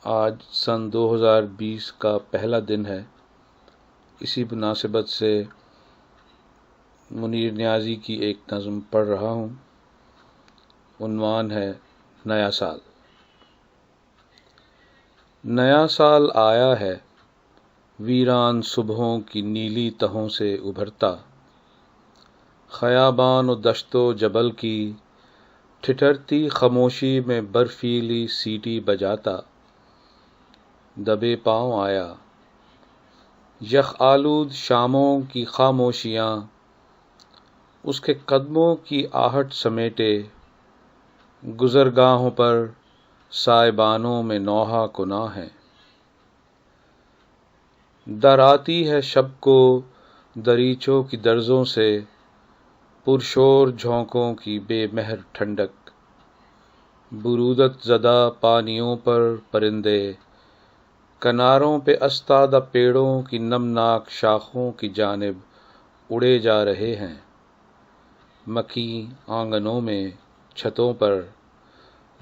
آج سن 2020 کا پہلا دن ہے۔ اسی مناسبت سے منیر نیازی کی ایک نظم پڑھ رہا ہوں۔ عنوان ہے نیا سال۔ نیا سال آیا ہے، ویران صبحوں کی نیلی تہوں سے ابھرتا، خیابان و دشت و جبل کی ٹھٹھرتی خاموشی میں برفیلی سیٹی بجاتا، دبے پاؤں آیا، یخ آلود شاموں کی خاموشیاں اس کے قدموں کی آہٹ سمیٹے، گزرگاہوں پر سائبانوں میں نوحہ کنا ہے۔ در آتی ہے شب کو دریچوں کی درزوں سے، پرشور جھونکوں کی بے مہر ٹھنڈک، برودت زدہ پانیوں پر پرندے، کناروں پہ استادہ پیڑوں کی نمناک شاخوں کی جانب اڑے جا رہے ہیں۔ مکیں آنگنوں میں، چھتوں پر،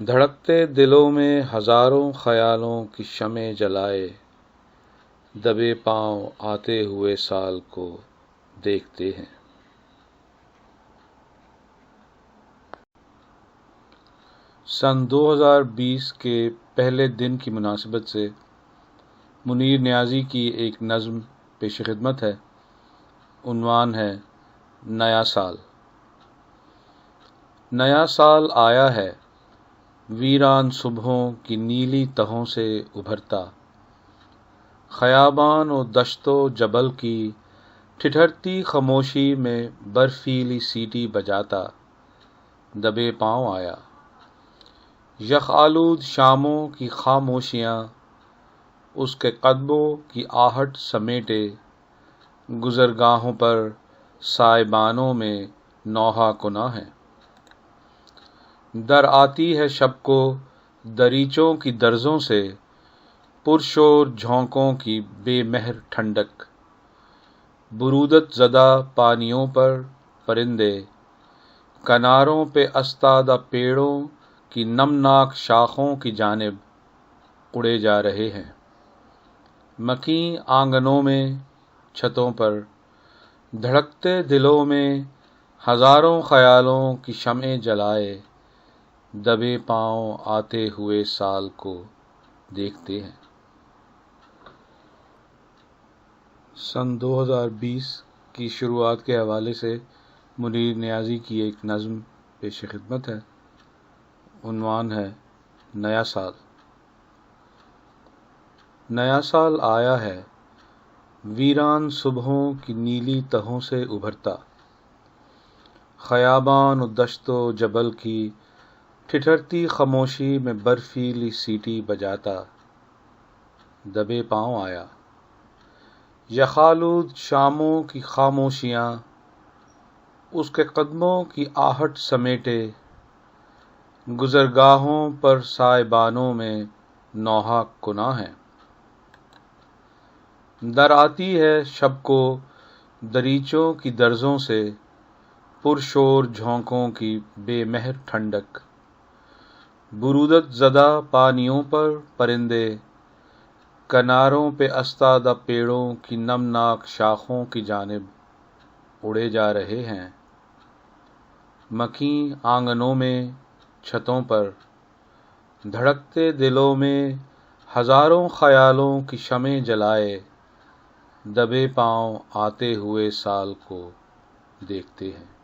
دھڑکتے دلوں میں ہزاروں خیالوں کی شمع جلائے، دبے پاؤں آتے ہوئے سال کو دیکھتے ہیں۔ سن 2020 کے پہلے دن کی مناسبت سے منیر نیازی کی ایک نظم پیش خدمت ہے۔ عنوان ہے نیا سال۔ نیا سال آیا ہے، ویران صبحوں کی نیلی تہوں سے ابھرتا، خیابان و دشت و جبل کی ٹھٹھرتی خاموشی میں برفیلی سیٹی بجاتا، دبے پاؤں آیا، یخ آلود شاموں کی خاموشیاں اس کے قدموں کی آہٹ سمیٹے، گزرگاہوں پر سائبانوں میں نوحہ کنا ہے۔ در آتی ہے شب کو دریچوں کی درزوں سے، پرشور جھونکوں کی بے مہر ٹھنڈک، برودت زدہ پانیوں پر پرندے، کناروں پہ استادہ پیڑوں کی نمناک شاخوں کی جانب اڑے جا رہے ہیں۔ مکیں آنگنوں میں، چھتوں پر، دھڑکتے دلوں میں ہزاروں خیالوں کی شمع جلائے، دبے پاؤں آتے ہوئے سال کو دیکھتے ہیں۔ سن 2020 کی شروعات کے حوالے سے منیر نیازی کی ایک نظم پیش خدمت ہے۔ عنوان ہے نیا سال۔ نیا سال آیا ہے، ویران صبحوں کی نیلی تہوں سے ابھرتا، خیابان و دشت و جبل کی ٹھٹھرتی خاموشی میں برفیلی سیٹی بجاتا، دبے پاؤں آیا، یخ آلود شاموں کی خاموشیاں اس کے قدموں کی آہٹ سمیٹے، گزرگاہوں پر سائبانوں میں نوحہ کنا ہے۔ در آتی ہے شب کو دریچوں کی درزوں سے، پرشور جھونکوں کی بے مہر ٹھنڈک، برودت زدہ پانیوں پر پرندے، کناروں پہ استادہ پیڑوں کی نمناک شاخوں کی جانب اڑے جا رہے ہیں۔ مکیں آنگنوں میں، چھتوں پر، دھڑکتے دلوں میں ہزاروں خیالوں کی شمع جلائے، دبے پاؤں آتے ہوئے سال کو دیکھتے ہیں۔